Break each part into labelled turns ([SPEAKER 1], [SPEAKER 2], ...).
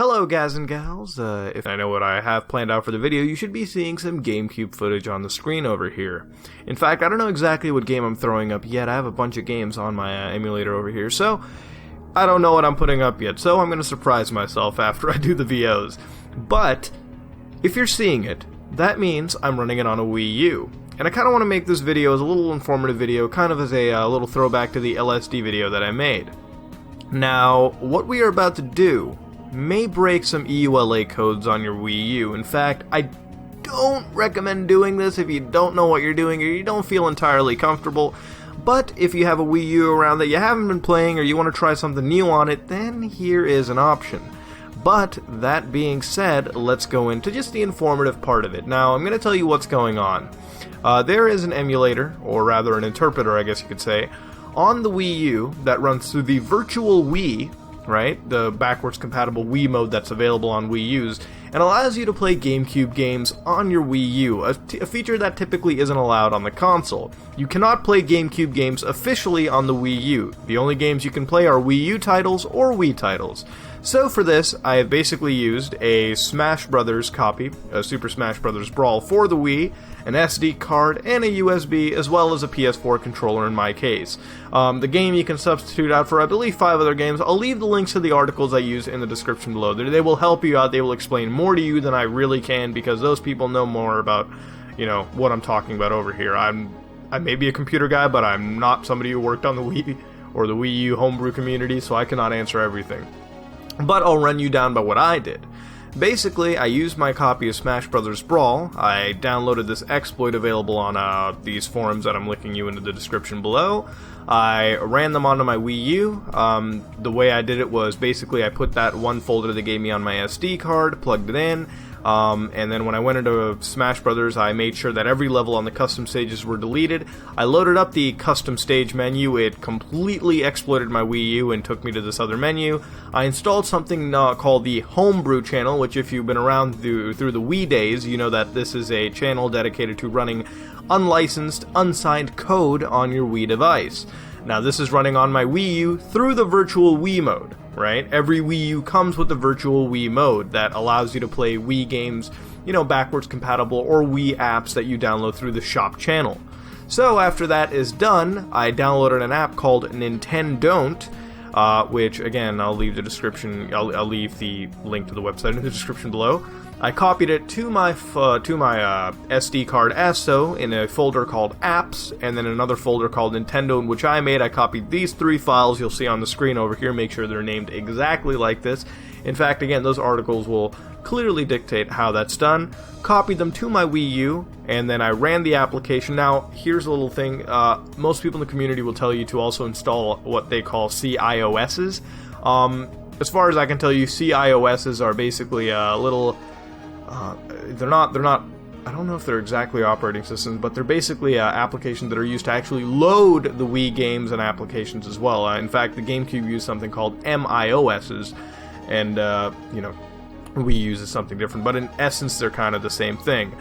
[SPEAKER 1] Hello guys and gals, if I know what I have planned out for the video, you should be seeing some Gamecube footage on the screen over here. In fact, I don't know exactly what game I'm throwing up yet. I have a bunch of games on my emulator over here, so I don't know what I'm putting up yet, so I'm going to surprise myself after I do the VOs. But if you're seeing it, that means I'm running it on a Wii U. And I kind of want to make this video as a little informative video, kind of as a little throwback to the LSD video that I made. Now, what we are about to do may break some EULA codes on your Wii U. In fact, I don't recommend doing this if you don't know what you're doing or you don't feel entirely comfortable. But if you have a Wii U around that you haven't been playing or you want to try something new on it, then here is an option. But that being said, let's go into just the informative part of it. Now, I'm going to tell you what's going on. There is an emulator, or rather an interpreter, I guess you could say, on the Wii U that runs through the virtual Wii, right, the backwards compatible Wii mode that's available on Wii U's, and allows you to play GameCube games on your Wii U, a feature that typically isn't allowed on the console. You cannot play GameCube games officially on the Wii U. The only games you can play are Wii U titles or Wii titles. So for this, I have basically used a Smash Brothers copy, a Super Smash Brothers Brawl for the Wii, an SD card, and a USB, as well as a PS4 controller in my case. The game you can substitute out for, I believe, 5 other games. I'll leave the links to the articles I use in the description below. They will help you out. They will explain more to you than I really can, because those people know more about, you know, what I'm talking about over here. I may be a computer guy, but I'm not somebody who worked on the Wii or the Wii U homebrew community, so I cannot answer everything. But I'll run you down by what I did. Basically, I used my copy of Smash Brothers Brawl. I downloaded this exploit available on these forums that I'm linking you into the description below. I ran them onto my Wii U. The way I did it was basically I put that one folder they gave me on my SD card, plugged it in, and then when I went into Smash Brothers, I made sure that every level on the custom stages were deleted. I loaded up the custom stage menu. It completely exploited my Wii U and took me to this other menu. I installed something called the Homebrew channel, which if you've been around through the Wii days, you know that this is a channel dedicated to running unlicensed, unsigned code on your Wii device. Now this is running on my Wii U through the virtual Wii mode, right? Every Wii U comes with the virtual Wii mode that allows you to play Wii games, you know, backwards compatible, or Wii apps that you download through the shop channel. So after that is done, I downloaded an app called Nintendon't, which again I'll leave the description. I'll leave the link to the website in the description below. I copied it to my SD card ASO in a folder called Apps, and then another folder called Nintendo, which I made. I copied these 3 files you'll see on the screen over here. Make sure they're named exactly like this. In fact, again, those articles will clearly dictate how that's done. Copied them to my Wii U, and then I ran the application. Now, here's a little thing. Most people in the community will tell you to also install what they call CIOSs. As far as I can tell you, CIOSs are basically a little... they're not, I don't know if they're exactly operating systems, but they're basically applications that are used to actually load the Wii games and applications as well. In fact, the GameCube used something called MIOSs, and, you know, Wii uses something different, but in essence, they're kind of the same thing.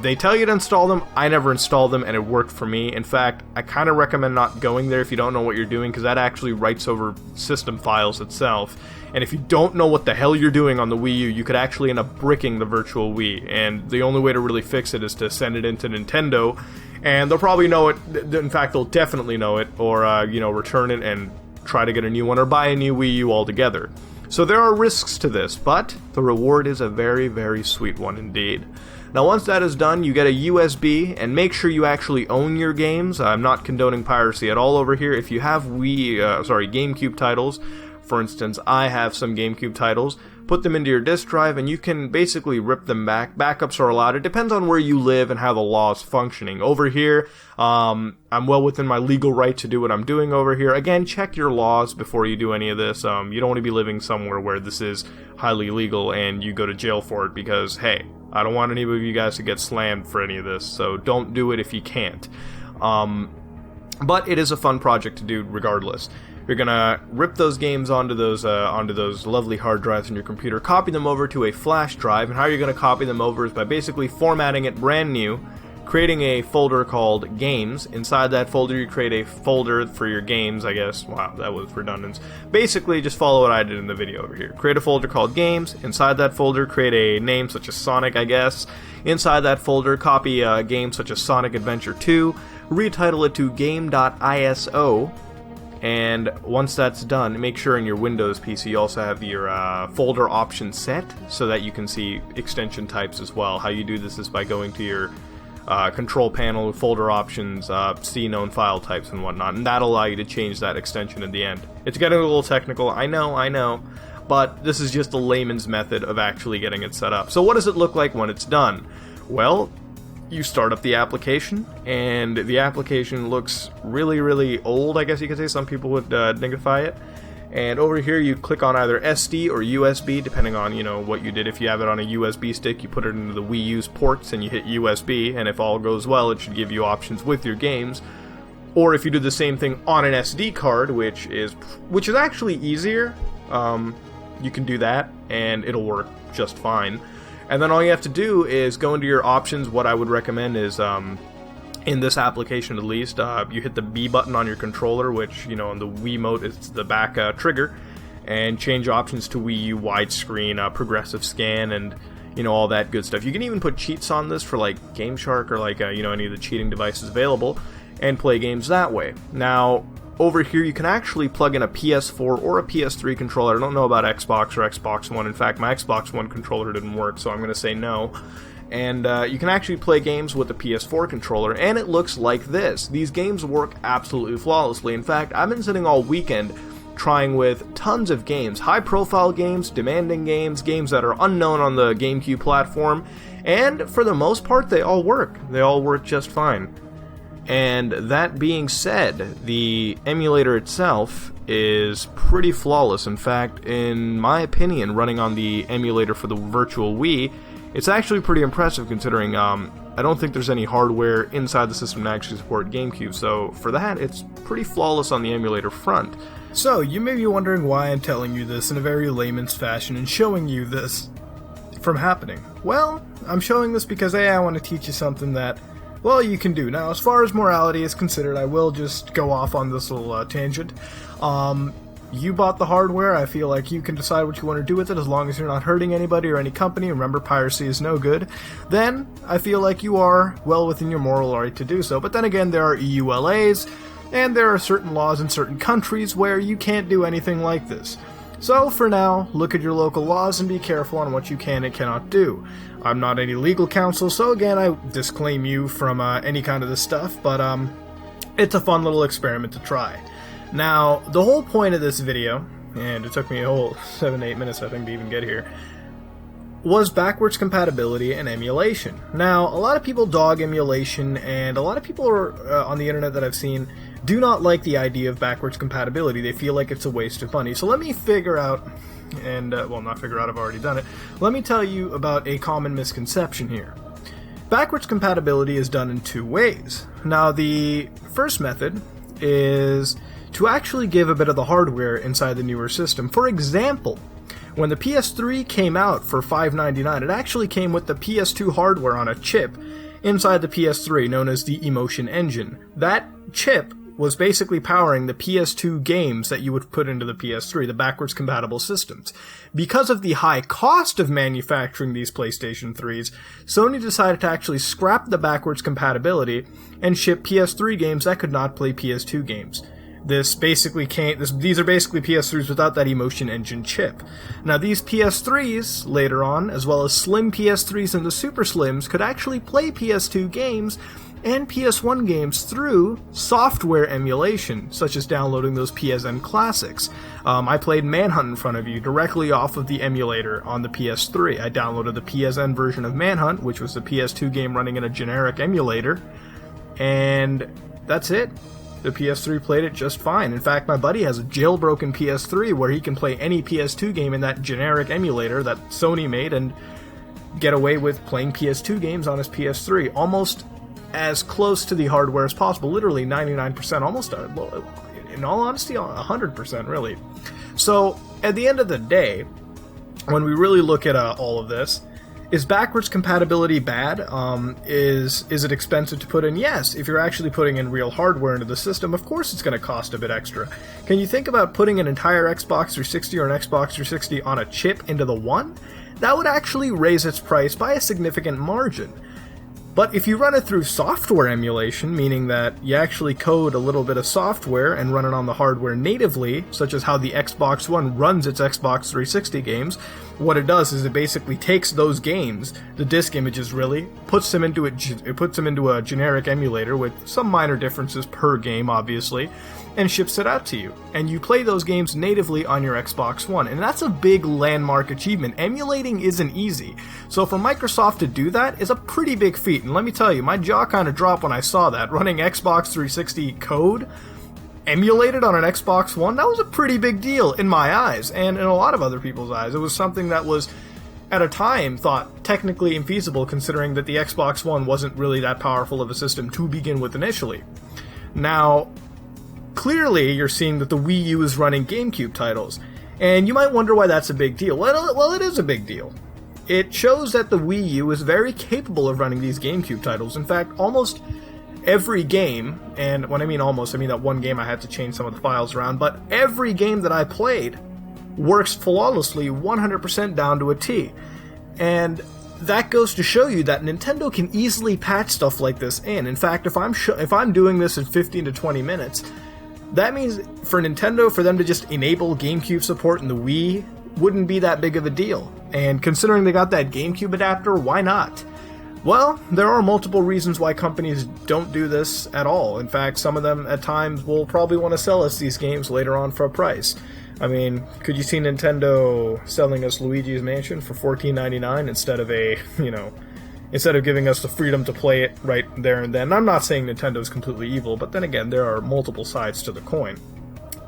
[SPEAKER 1] They tell you to install them. I never installed them, and it worked for me. In fact, I kind of recommend not going there if you don't know what you're doing, because that actually writes over system files itself. And if you don't know what the hell you're doing on the Wii U, you could actually end up bricking the virtual Wii. And the only way to really fix it is to send it into Nintendo, and they'll probably know it. In fact, they'll definitely know it, or you know, return it and try to get a new one, or buy a new Wii U altogether. So there are risks to this, but the reward is a very, very sweet one indeed. Now once that is done, you get a USB, and make sure you actually own your games. I'm not condoning piracy at all over here. If you have GameCube titles, for instance, I have some GameCube titles, put them into your disk drive, and you can basically rip them back. Backups are allowed. It depends on where you live and how the law is functioning. Over here, I'm well within my legal right to do what I'm doing over here. Again, check your laws before you do any of this. You don't want to be living somewhere where this is highly illegal and you go to jail for it, because, hey, I don't want any of you guys to get slammed for any of this, so don't do it if you can't. But it is a fun project to do regardless. You're gonna rip those games onto those lovely hard drives in your computer, copy them over to a flash drive, and how you're gonna copy them over is by basically formatting it brand new, creating a folder called Games. Inside that folder, you create a folder for your games, I guess. Wow, that was redundant. Basically, just follow what I did in the video over here. Create a folder called Games. Inside that folder, create a name such as Sonic, I guess. Inside that folder, copy a game such as Sonic Adventure 2. Retitle it to game.iso. And once that's done, make sure in your Windows PC you also have your folder options set so that you can see extension types as well. How you do this is by going to your control panel, folder options, see known file types and whatnot, and that'll allow you to change that extension at the end. It's getting a little technical, I know, but this is just a layman's method of actually getting it set up. So what does it look like when it's done? Well, you start up the application, and the application looks really, really old, I guess you could say. Some people would dignify it. And over here you click on either SD or USB, depending on, what you did. If you have it on a USB stick, you put it into the Wii U's ports and you hit USB, and if all goes well, it should give you options with your games. Or if you do the same thing on an SD card, which is actually easier, you can do that, and it'll work just fine. And then all you have to do is go into your options. What I would recommend is, in this application at least, you hit the B button on your controller, which, in the Wiimote, it's the back trigger, and change options to Wii U widescreen, progressive scan, and, all that good stuff. You can even put cheats on this for, like, GameShark or, like, any of the cheating devices available, and play games that way. Now, over here, you can actually plug in a PS4 or a PS3 controller. I don't know about Xbox or Xbox One. In fact, my Xbox One controller didn't work, so I'm going to say no. And you can actually play games with the PS4 controller, and it looks like this. These games work absolutely flawlessly. In fact, I've been sitting all weekend trying with tons of games, high-profile games, demanding games, games that are unknown on the Gamecube platform, and for the most part, they all work. They all work just fine. And that being said, the emulator itself is pretty flawless. In fact, in my opinion, running on the emulator for the Virtual Wii, it's actually pretty impressive considering I don't think there's any hardware inside the system to actually support Gamecube, so for that, it's pretty flawless on the emulator front. So, you may be wondering why I'm telling you this in a very layman's fashion and showing you this from happening. Well, I'm showing this because I want to teach you something that, well, you can do. Now, as far as morality is considered, I will just go off on this little tangent. You bought the hardware. I feel like you can decide what you want to do with it as long as you're not hurting anybody or any company. Remember, piracy is no good. Then, I feel like you are well within your moral right to do so. But then again, there are EULAs, and there are certain laws in certain countries where you can't do anything like this. So, for now, look at your local laws and be careful on what you can and cannot do. I'm not any legal counsel, so again, I disclaim you from any kind of this stuff, but it's a fun little experiment to try. Now, the whole point of this video, and it took me a whole 7-8 minutes, I think, to even get here, was backwards compatibility and emulation. Now, a lot of people dog emulation, and a lot of people on the internet that I've seen do not like the idea of backwards compatibility. They feel like it's a waste of money. So let me figure out, and, well, not figure out, I've already done it. Let me tell you about a common misconception here. Backwards compatibility is done in two ways. Now, the first method is to actually give a bit of the hardware inside the newer system. For example, when the PS3 came out for $5.99, it actually came with the PS2 hardware on a chip inside the PS3 known as the Emotion Engine. That chip was basically powering the PS2 games that you would put into the PS3, the backwards compatible systems. Because of the high cost of manufacturing these PlayStation 3s, Sony decided to actually scrap the backwards compatibility and ship PS3 games that could not play PS2 games. These are basically PS3s without that Emotion Engine chip. Now these PS3s, later on, as well as Slim PS3s and the Super Slims, could actually play PS2 games and PS1 games through software emulation, such as downloading those PSN classics. I played Manhunt in front of you directly off of the emulator on the PS3. I downloaded the PSN version of Manhunt, which was the PS2 game running in a generic emulator, and that's it. The PS3 played it just fine. In fact, my buddy has a jailbroken PS3 where he can play any PS2 game in that generic emulator that Sony made and get away with playing PS2 games on his PS3. Almost as close to the hardware as possible. Literally 99%, almost, in all honesty, 100% really. So, at the end of the day, when we really look at all of this,
[SPEAKER 2] Is backwards compatibility bad? Is it expensive to put in? Yes. If you're actually putting in real hardware into the system, of course it's going to cost a bit extra. Can you think about putting an entire Xbox 360 or an Xbox 360 on a chip into the One? That would actually raise its price by a significant margin. But if you run it through software emulation, meaning that you actually code a little bit of software and run it on the hardware natively, such as how the Xbox One runs its Xbox 360 games, what it does is it basically takes those games, the disk images really, puts them into a generic emulator with some minor differences per game, obviously, and ships it out to you. And you play those games natively on your Xbox One, and that's a big landmark achievement. Emulating isn't easy, so for Microsoft to do that is a pretty big feat. And let me tell you, my jaw kind of dropped when I saw that. Running Xbox 360 code emulated on an Xbox One, that was a pretty big deal in my eyes, and in a lot of other people's eyes. It was something that was, at a time, thought technically infeasible, considering that the Xbox One wasn't really that powerful of a system to begin with initially. Now, clearly you're seeing that the Wii U is running Gamecube titles, and you might wonder why that's a big deal. Well, it is a big deal. It shows that the Wii U is very capable of running these Gamecube titles. In fact, almost every game, and when I mean almost, I mean that one game I had to change some of the files around, but every game that I played works flawlessly 100% down to a T. And that goes to show you that Nintendo can easily patch stuff like this in. In fact, if I'm doing this in 15 to 20 minutes, that means for Nintendo, for them to just enable GameCube support in the Wii wouldn't be that big of a deal. And considering they got that GameCube adapter, why not? Well, there are multiple reasons why companies don't do this at all. In fact, some of them at times will probably want to sell us these games later on for a price. I mean, could you see Nintendo selling us Luigi's Mansion for $14.99 instead of giving us the freedom to play it right there and then? I'm not saying Nintendo's completely evil, but then again, there are multiple sides to the coin.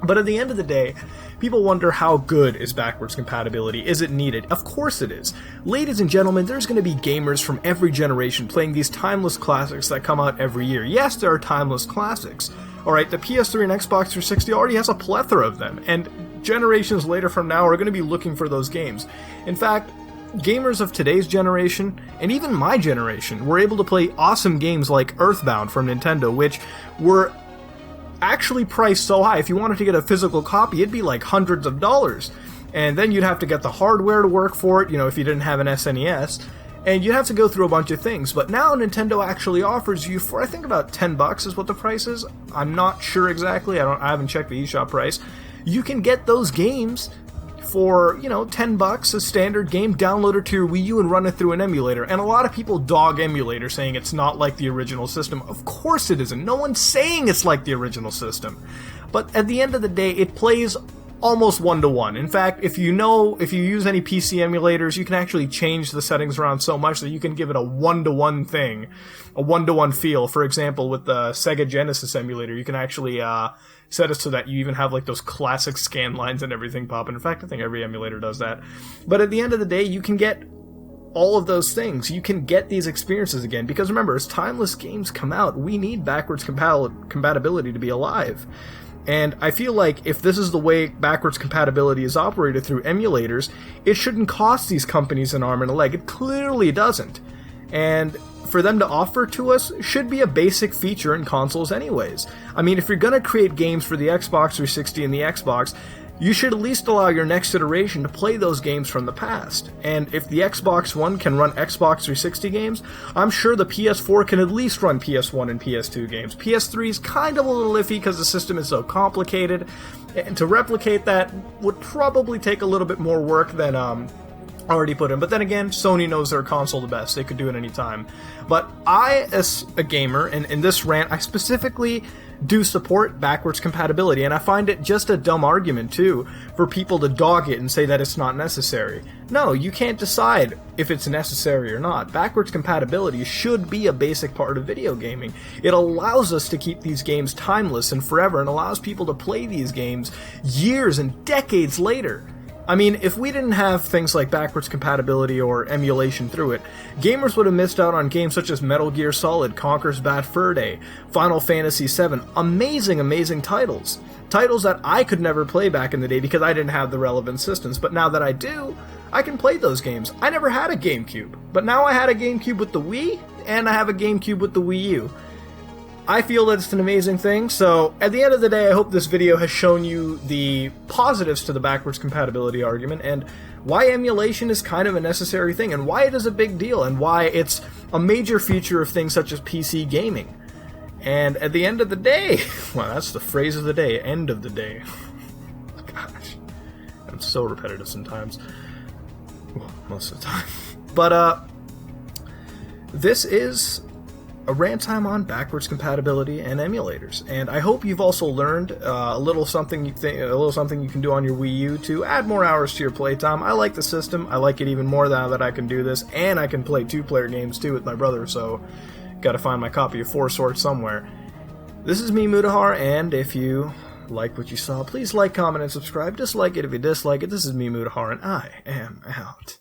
[SPEAKER 2] But at the end of the day, people wonder how good is backwards compatibility? Is it needed? Of course it is. Ladies and gentlemen, there's going to be gamers from every generation playing these timeless classics that come out every year. Yes, there are timeless classics. Alright, the PS3 and Xbox 360 already has a plethora of them, and generations later from now are going to be looking for those games. In fact, gamers of today's generation, and even my generation, were able to play awesome games like Earthbound from Nintendo, which were actually priced so high. If you wanted to get a physical copy, it'd be like hundreds of dollars. And then you'd have to get the hardware to work for it, if you didn't have an SNES. And you'd have to go through a bunch of things. But now Nintendo actually offers you for, I think, about $10 is what the price is. I'm not sure exactly. I haven't checked the eShop price. You can get those games for, $10, a standard game, download it to your Wii U and run it through an emulator. And a lot of people dog emulators, saying it's not like the original system. Of course it isn't. No one's saying it's like the original system. But at the end of the day, it plays almost one-to-one. In fact, if you use any PC emulators, you can actually change the settings around so much that you can give it a one-to-one thing, a one-to-one feel. For example, with the Sega Genesis emulator, you can actually set it so that you even have like those classic scan lines and everything popping. In fact, I think every emulator does that. But at the end of the day, you can get all of those things. You can get these experiences again. Because remember, as timeless games come out, we need backwards compatibility to be alive. And I feel like if this is the way backwards compatibility is operated through emulators, it shouldn't cost these companies an arm and a leg. It clearly doesn't. And for them to offer to us should be a basic feature in consoles anyways. I mean, if you're going to create games for the Xbox 360 and the Xbox, you should at least allow your next iteration to play those games from the past. And if the Xbox One can run Xbox 360 games, I'm sure the PS4 can at least run PS1 and PS2 games. PS3 is kind of a little iffy because the system is so complicated, and to replicate that would probably take a little bit more work than already put in. But then again, Sony knows their console the best. They could do it anytime. But I, as a gamer, and in this rant, I specifically do support backwards compatibility, and I find it just a dumb argument, too, for people to dog it and say that it's not necessary. No, you can't decide if it's necessary or not. Backwards compatibility should be a basic part of video gaming. It allows us to keep these games timeless and forever, and allows people to play these games years and decades later. I mean, if we didn't have things like backwards compatibility or emulation through it, gamers would have missed out on games such as Metal Gear Solid, Conker's Bad Fur Day, Final Fantasy VII, amazing titles. Titles that I could never play back in the day because I didn't have the relevant systems, but now that I do, I can play those games. I never had a GameCube, but now I had a GameCube with the Wii, and I have a GameCube with the Wii U. I feel that it's an amazing thing, so at the end of the day, I hope this video has shown you the positives to the backwards compatibility argument, and why emulation is kind of a necessary thing, and why it is a big deal, and why it's a major feature of things such as PC gaming. And at the end of the day, well, that's the phrase of the day, end of the day. Gosh, I'm so repetitive sometimes. Well, most of the time. But, this is a rant time on backwards compatibility and emulators, and I hope you've also learned a little something you can do on your Wii U to add more hours to your playtime. I like the system. I like it even more now that I can do this, and I can play 2-player games too with my brother. So, gotta find my copy of Four Swords somewhere. This is me, Mutahar, and if you like what you saw, please like, comment, and subscribe. Dislike it if you dislike it. This is me, Mutahar, and I am out.